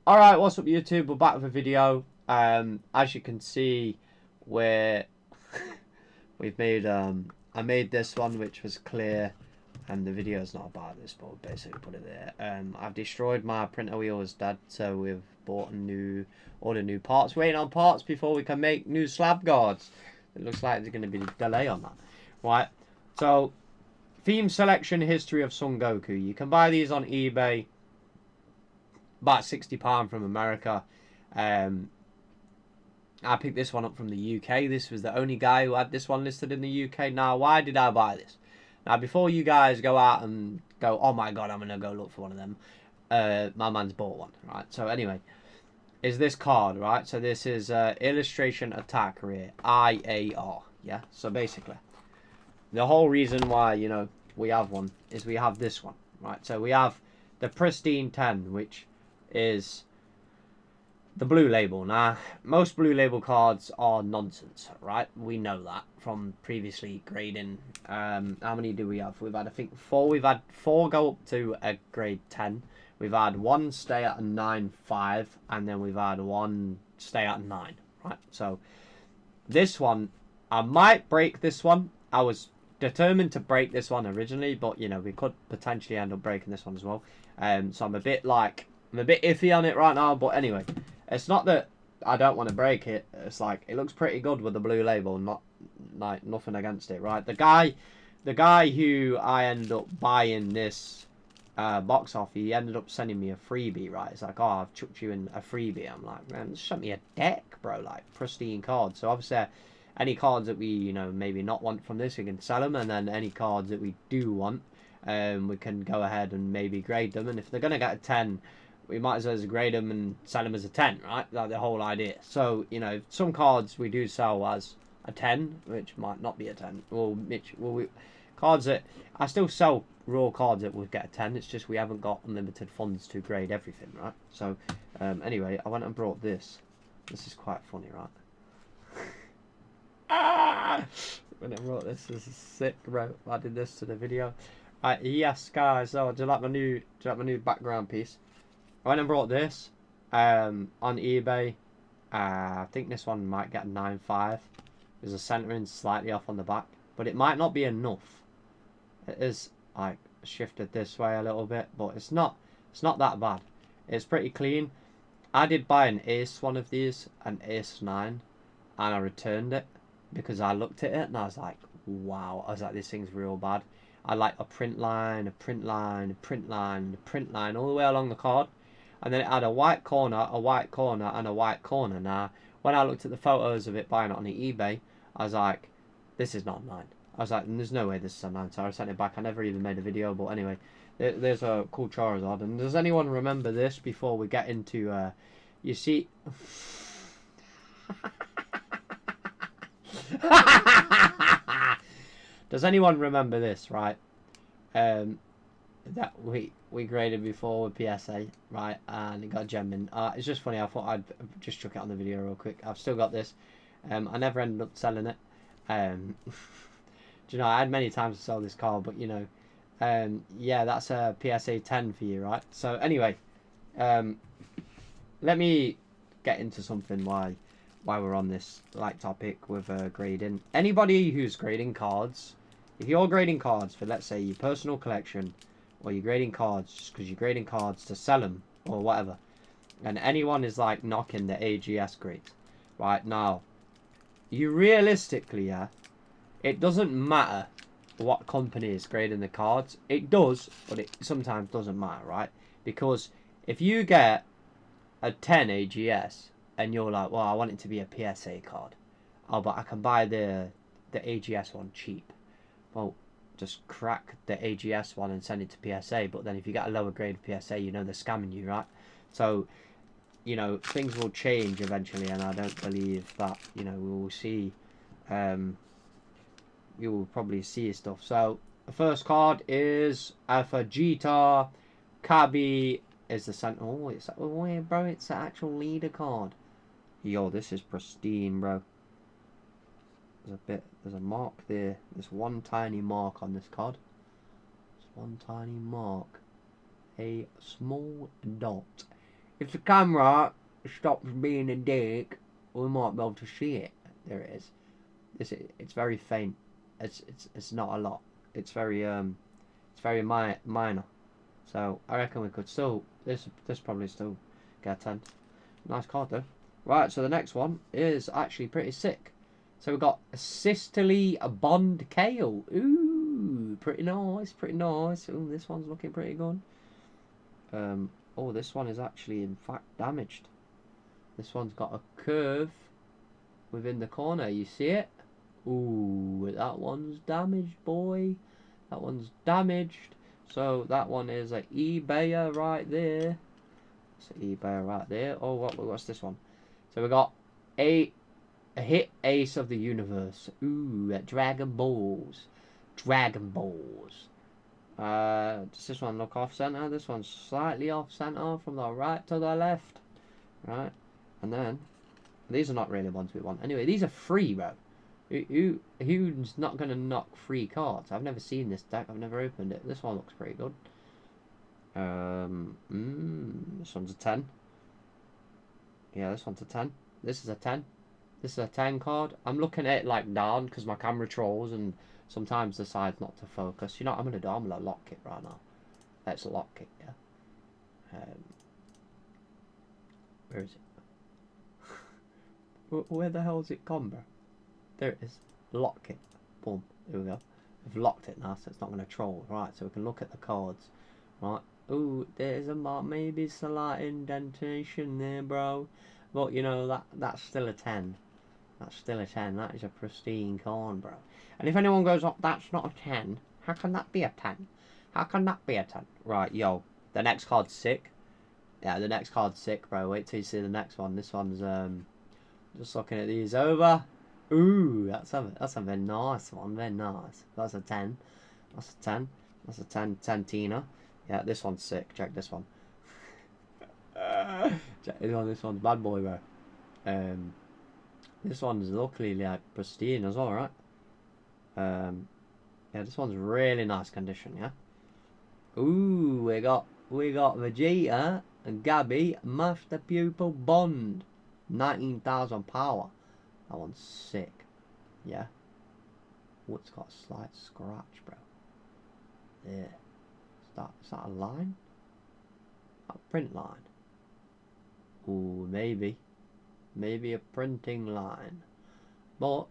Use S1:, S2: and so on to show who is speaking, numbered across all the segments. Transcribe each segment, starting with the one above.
S1: Alright, what's up YouTube? We're back with a video. As you can see, we're we've made I made this one which was clear, and the video is not about this, but we'll basically put it there. I've destroyed my printer wheel is dead, so we've bought ordered new parts. Waiting on parts before we can make new slab guards. It looks like there's gonna be a delay on that. Right. So theme selection history of Son Goku. You can buy these on eBay. About £60 from America. I picked this one up from the UK. This was the only guy who had this one listed in the UK. Now, why did I buy this? Now, before you guys go out and go, oh my god, I'm going to go look for one of them, my man's bought one, right? So anyway, is this card, right? So this is Illustration Attack Rear, IAR, yeah? So basically, the whole reason why, you know, we have one is we have this one, right? So we have the Pristine 10, which is the blue label. Now, most blue label cards are nonsense, right? We know that from previously grading. How many do we have? We've had, I think, 4. We've had 4 go up to a grade 10. We've had 1 stay at a 9.5, and then we've had 1 stay at a 9, right? So this one, I might break this one. I was determined to break this one originally, but you know, we could potentially end up breaking this one as well. So I'm a bit iffy on it right now, but anyway, it's not that I don't want to break it. It's like it looks pretty good with the blue label, not like nothing against it, right? The guy who I ended up buying this box off, he ended up sending me a freebie, right? It's like, oh, I've chucked you in a freebie. I'm like, man, just sent me a deck, bro, like pristine cards. So obviously, any cards that we, you know, maybe not want from this, we can sell them, and then any cards that we do want, we can go ahead and maybe grade them. And if they're gonna get a 10, we might as well grade them and sell them as a 10, right? That's the whole idea. So, you know, some cards we do sell as a 10, which might not be a 10. Cards that I still sell raw cards that would get a 10. It's just we haven't got unlimited funds to grade everything, right? So, anyway, I went and brought this. This is quite funny, right? When I wrote this is sick, bro. I did this to the video. Yes, guys. So, do you like my new background piece? I went and brought this on eBay. I think this one might get a 9.5. There's a centering slightly off on the back, but it might not be enough. It is like shifted this way a little bit, but it's not that bad. It's pretty clean. I did buy an Ace one of these, an Ace 9, and I returned it because I looked at it and I was like, wow. I was like, this thing's real bad. I like a print line, a print line, a print line, a print line all the way along the card. And then it had a white corner, and a white corner. Now, when I looked at the photos of it buying it on the eBay, I was like, this is not a 9. I was like, there's no way this is a 9, so I sent it back. I never even made a video, but anyway, there's a cool Charizard. And does anyone remember this before we get into, you see... Does anyone remember this, right? That we graded before with PSA, right, and it got gem in. It's just funny. I thought I'd just chuck it on the video real quick. I've still got this. I never ended up selling it. Do you know, I had many times to sell this card, but you know, yeah, that's a PSA 10 for you, right? So anyway, let me get into something why we're on this like topic with grading. Anybody who's grading cards, if you're grading cards for, let's say, your personal collection, or you're grading cards just because you're grading cards to sell them or whatever, and anyone is like knocking the AGS grades right now, you realistically, yeah, it doesn't matter what company is grading the cards. It does, but it sometimes doesn't matter, right? Because if you get a 10 AGS and you're like, well, I want it to be a PSA card, oh, but I can buy the AGS one cheap. Well, just crack the AGS one and send it to PSA. But then if you get a lower grade of PSA, you know they're scamming you, right? So, you know, things will change eventually, and I don't believe that, you know, we will see, you will probably see stuff. So, the first card is for Vegeta. Kabi is the center. Oh, bro, it's the actual leader card. Yo, this is pristine, bro. There's a mark there. There's one tiny mark on this card. There's one tiny mark. A small dot if the camera stops being a dick, we might be able to see it. There it is. It's very faint. It's not a lot. It's very minor. So I reckon we could still this probably still get a 10. Nice card though. Right, so the next one is actually pretty sick. So we've got a Sisterly Bond Kale. Ooh, pretty nice, pretty nice. Ooh, this one's looking pretty good. Oh, this one is actually in fact damaged. This one's got a curve within the corner. You see it? Ooh, that one's damaged, boy. That one's damaged. So that one is an eBayer right there. It's an eBayer right there. Oh, what's this one? So we got a hit ace of the universe. Ooh, at Dragon Balls. Dragon Balls. Does this one look off center? This one's slightly off center from the right to the left. Right, and then these are not really ones we want. Anyway, these are free, bro. Who's not gonna knock free cards? I've never seen this deck. I've never opened it. This one looks pretty good. This one's a 10. Yeah, this one's a 10. This is a 10. This is a 10 card. I'm looking at it like down because my camera trolls and sometimes decides not to focus. You know what I'm gonna do? I'm gonna lock it right now. Let's lock it. Yeah. Where is it? Where the hell is it gone, bro? There it is. Lock it. Boom. There we go. We've locked it now, so it's not going to troll. Right, so we can look at the cards. Right. Ooh, there's a maybe slight indentation there, bro. But, you know, that's still a 10. That's still a 10. That is a pristine card, bro. And if anyone goes, oh, that's not a 10, how can that be a 10? How can that be a 10? Right, yo. The next card's sick. Yeah, the next card's sick, bro. Wait till you see the next one. This one's, just looking at these over. Ooh, that's a very nice one. Very nice. That's a 10. That's a 10. That's a 10 Tina. Yeah, this one's sick. Check this one. Check this one. This one's bad boy, bro. This one's luckily like pristine as well, right? Yeah, this one's really nice condition. Yeah. Ooh, we got Vegeta and Gabby Master Pupil Bond, 19,000 power. That one's sick. Yeah. Oh, it's got a slight scratch, bro. There. Is that a line? A print line? Ooh, maybe. Maybe a printing line. But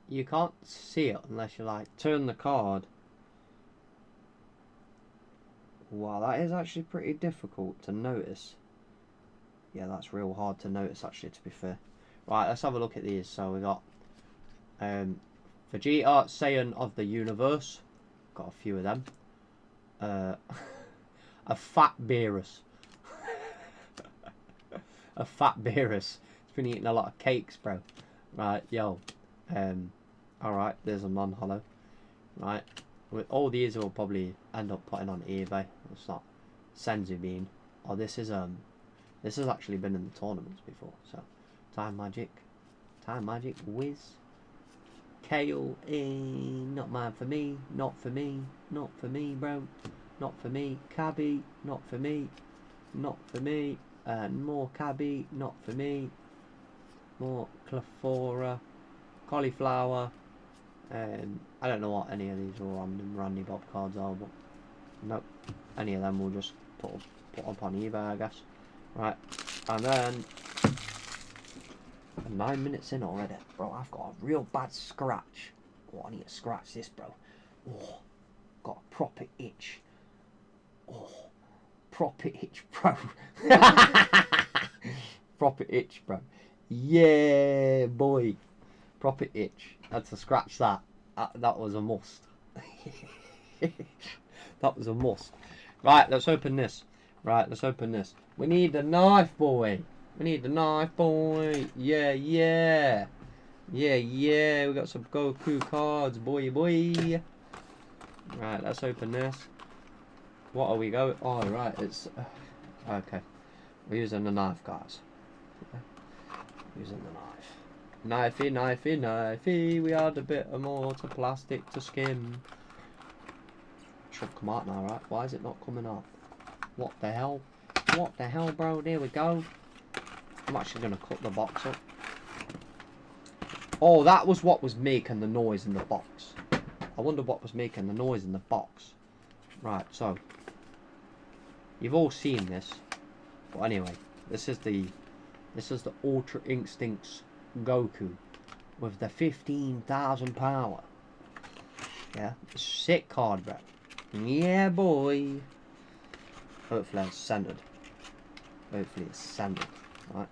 S1: you can't see it unless you like turn the card. Wow, that is actually pretty difficult to notice. Yeah, that's real hard to notice actually, to be fair. Right, let's have a look at these. So we got Vegeta, Saiyan of the Universe. Got a few of them. A Fat Beerus. A Fat Beerus. He's been eating a lot of cakes, bro. Right, yo. Alright, there's a non-hollow. Right. With all these we'll probably end up putting on eBay. It's not Senzu Bean. Oh, this has actually been in the tournaments before, so Time Magic Whiz. Kale, not mine for me, not for me, not for me, bro, not for me. Cabby, not for me, not for me. More Cabby, not for me. More Clefora, Cauliflower. I don't know what any of these random Randy Bob cards are, but nope, any of them will just put up on eBay, I guess. Right, and then 9 minutes in already, bro. I've got a real bad scratch. Oh, I need to scratch this, bro. Oh, got a proper itch. Oh, proper itch, bro. Proper itch, bro. Yeah, boy. Proper itch. Had to scratch that. That was a must. That was a must. Right, let's open this. Right, let's open this. We need the knife, boy. We need the knife, boy. Yeah, yeah. Yeah, yeah. We got some Goku cards, boy, boy. Right, let's open this. What are we going? Oh, right. It's... okay. We're using the knife, guys. Using the knife. Knifey, knifey, knifey. We add a bit more to plastic to skim. Should come out now, right? Why is it not coming out? What the hell? what the hell, bro? There we go. I'm actually going to cut the box up. Oh, that was what was making the noise in the box. I wonder what was making the noise in the box. Right, so. You've all seen this. But anyway, this is the Ultra Instincts Goku. With the 15,000 power. Yeah, sick card, bro. Yeah, boy. Hopefully it's centered. Hopefully it's centered. Right.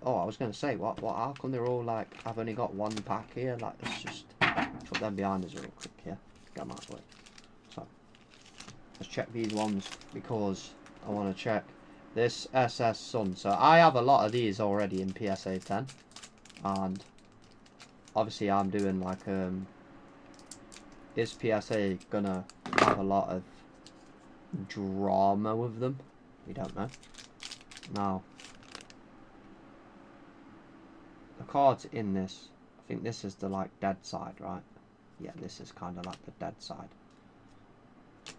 S1: Oh, I was going to say, what, how come they're all like, I've only got one pack here? Like, let's just put them behind us real quick here. Get them out of the way. So, let's check these ones because I want to check this SS Sun. So, I have a lot of these already in PSA 10. And, obviously, I'm doing like, is PSA gonna have a lot of drama with them? We don't know. Now, the cards in this, I think this is the like dead side, right? Yeah, this is kind of like the dead side,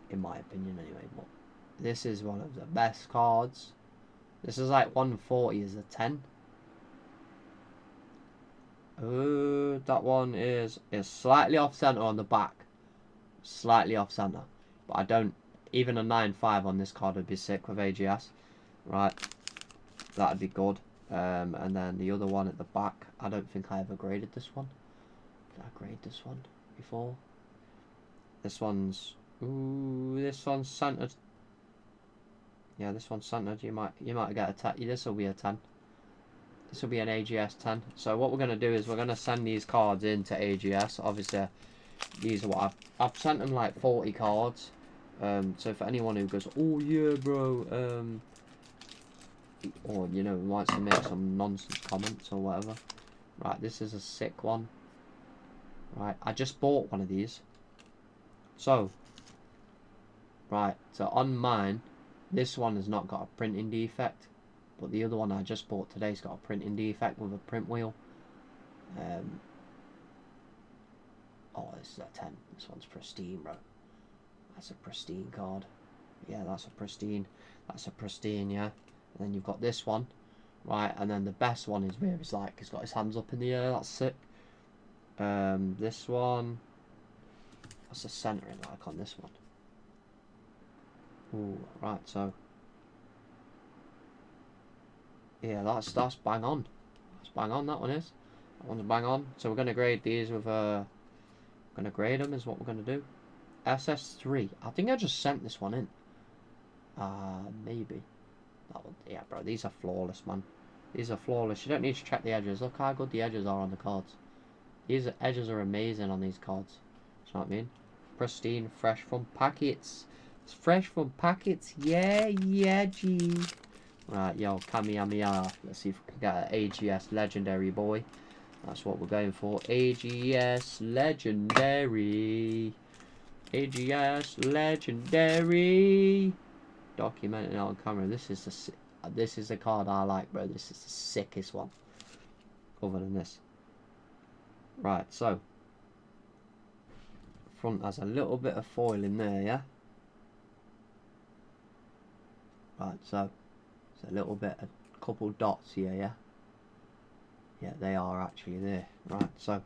S1: in my opinion anyway. But this is one of the best cards. This is like 140 is a 10. That one is slightly off center on the back. Slightly off center. But I don't, even a 9.5 on this card would be sick with AGS. Right. That'd be good. And then the other one at the back, I don't think I ever graded this one. Did I grade this one before? This one's, this one's centered. Yeah, this one's centered. You might get a 10. This will be a 10. This will be an AGS 10. So what we're going to do is we're going to send these cards into AGS. Obviously, these are what I've sent them like 40 cards. So for anyone who goes, oh yeah, bro, or you know wants to make some nonsense comments or whatever, right, this is a sick one. Right, I just bought one of these. So right, so on mine, this one has not got a printing defect, but the other one I just bought today's got a printing defect with a print wheel. Oh, this is a 10. This one's pristine, bro. That's a pristine card. Yeah, that's a pristine. That's a pristine, yeah. And then you've got this one, right? And then the best one is where he's like, he's got his hands up in the air. That's sick. This one. What's the centering like on this one? Ooh, right. So, yeah, that's bang on. That's bang on. That one is. That one's bang on. So we're gonna grade these with gonna grade them is what we're gonna do. SS3. I think I just sent this one in. Maybe. That one, yeah, bro, these are flawless, man. These are flawless. You don't need to check the edges. Look how good the edges are on the cards. These edges are amazing on these cards. You know what I mean? Pristine, fresh from packets. It's fresh from packets. Yeah, G. Right, yo, Kamehameha. Let's see if we can get an AGS legendary, boy. That's what we're going for. AGS legendary. AGS legendary. Documented on camera. This is the card I like, bro. This is the sickest one. Other than this. Right, so front has a little bit of foil in there, yeah. Right, so it's a little bit, a couple dots here, yeah. Yeah, they are actually there. Right, so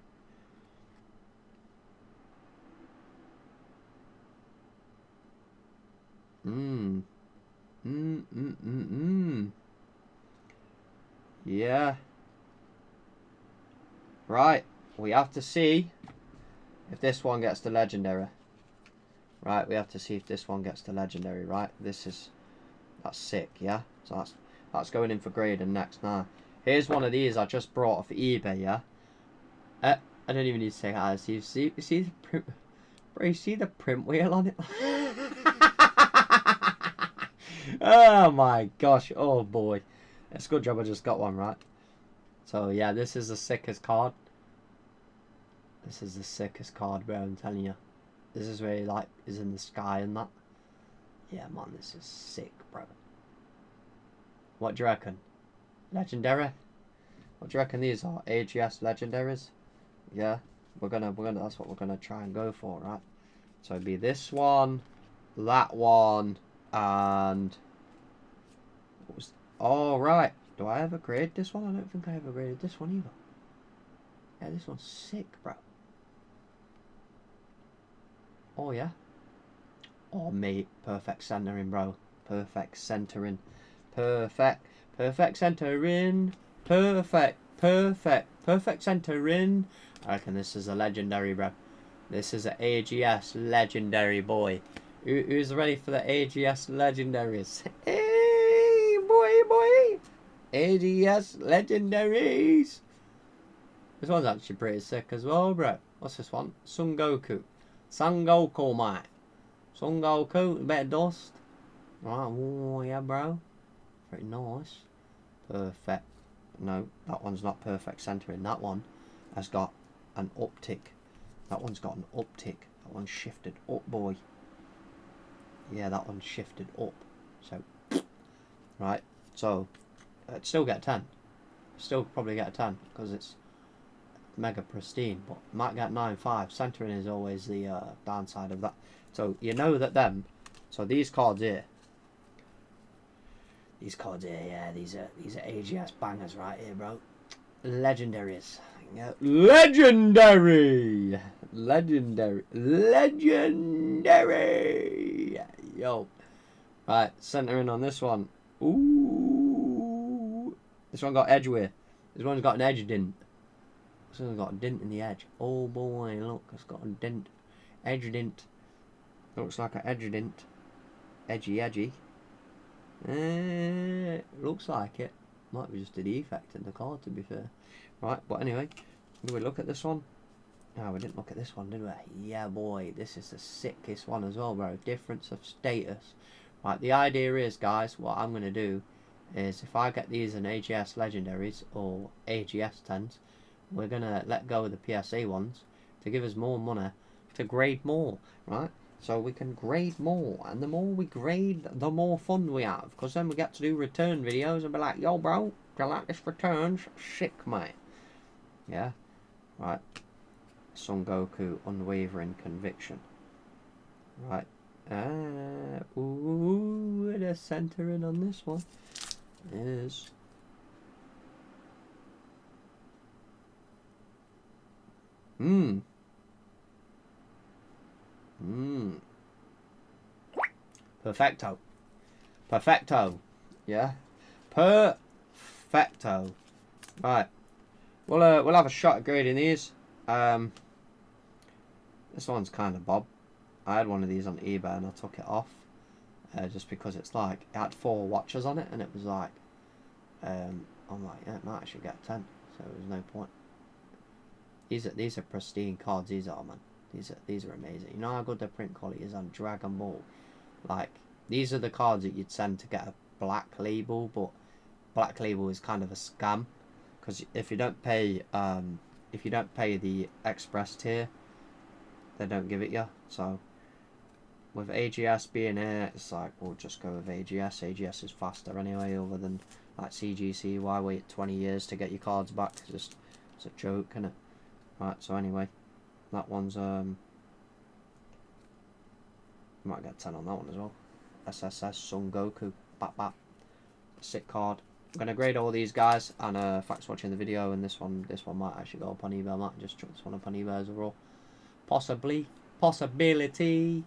S1: yeah. Right, we have to see if this one gets the legendary. Right, we have to see if this one gets the legendary, right? That's sick, yeah? So that's going in for grading next. Now, here's one of these I just brought off eBay, yeah? I don't even need to say hi. You see the print, bro, you see the print wheel on it? Oh my gosh, oh boy. It's a good job I just got one, right? So yeah, this is the sickest card. This is the sickest card, bro, I'm telling you. This is where he like is in the sky and that. Yeah, man, this is sick, bro. What do you reckon? Legendary? What do you reckon these are? AGS legendaries? Yeah, that's what we're gonna try and go for, right? So it'd be this one, that one, And what was? Oh right. Do I ever grade this one? I don't think I ever graded this one either. Yeah, this one's sick, bro. Oh yeah. Oh mate, perfect centering, bro. Perfect centering. Perfect. Perfect centering. Perfect centering. I reckon this is a legendary, bro. This is an AGS legendary, boy. Who's ready for the AGS legendaries? Hey, boy. AGS legendaries. This one's actually pretty sick as well, bro. What's this one? Son Goku, mate. Son Goku, a bit of dust. Right, oh yeah, bro. Pretty nice. Perfect. No, that one's not perfect centering. That one has got an uptick. That one's got an uptick. That one's shifted up, boy. Yeah, that one's shifted up. So, right. So, I'd still get a 10. Still probably get a 10 because it's mega pristine. But might get 9.5. Centering is always the downside of that. So, you know that them. So, these cards here. Yeah, these are AGS bangers right here, bro. Legendaries. Yeah. Legendary. Yo. Right, centering on this one. Ooh. This one got edgeway. This one's got an edge dint. This one's got a dint in the edge. Oh boy, look, it's got a dint. Edge dint. Looks like an edge dint. Edgy. Looks like it. Might be just a defect in the card, to be fair. Right, but anyway, do we look at this one? No, we didn't look at this one, did we? Yeah, boy, this is the sickest one as well, bro. Difference of status. Right, the idea is, guys, what I'm going to do is if I get these in AGS legendaries or AGS 10s, we're going to let go of the PSA ones to give us more money to grade more, right? So we can grade more, and the more we grade, the more fun we have, because then we get to do return videos and be like, yo bro, do you like this returns? Sick, mate. Yeah, right. Son Goku, unwavering conviction. Right. Ooh, the centering on this one is Perfecto. Yeah. Perfecto. Right. We'll have a shot at grading these. This one's kind of bob. I had one of these on eBay and I took it off. Just because it's like it had 4 watches on it and it was like I'm like, yeah, it might actually get a 10, so there's no point. These are pristine cards, these are, man. These are amazing. You know how good the print quality is on Dragon Ball? Like, these are the cards that you'd send to get a black label, but black label is kind of a scam, because if you don't pay the express tier, they don't give it you. So with AGS being here, it's like, we'll just go with AGS. AGS is faster anyway, other than like CGC. Why wait 20 years to get your cards back? It's a joke, isn't it? Right, so anyway, that one's might get 10 on that one as well. SSS Son Goku, bap. Sick card. I'm gonna grade all these guys, and thanks for watching the video. And this one might actually go up on eBay. I might just chuck this one up on eBay as a raw. Possibility.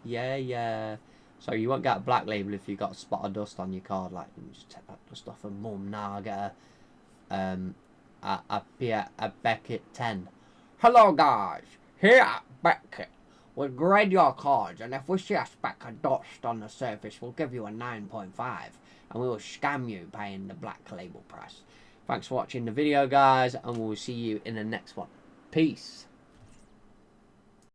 S1: Yeah. So you won't get a black label if you got a spot of dust on your card. Like, you just take that dust off and mum. Now I get a Beckett 10. Hello guys, here at Beckett. We'll grade your cards, and if we see a speck of dust on the surface, we'll give you a 9.5, and we will scam you paying the black label price. Thanks for watching the video, guys, and we'll see you in the next one. Peace.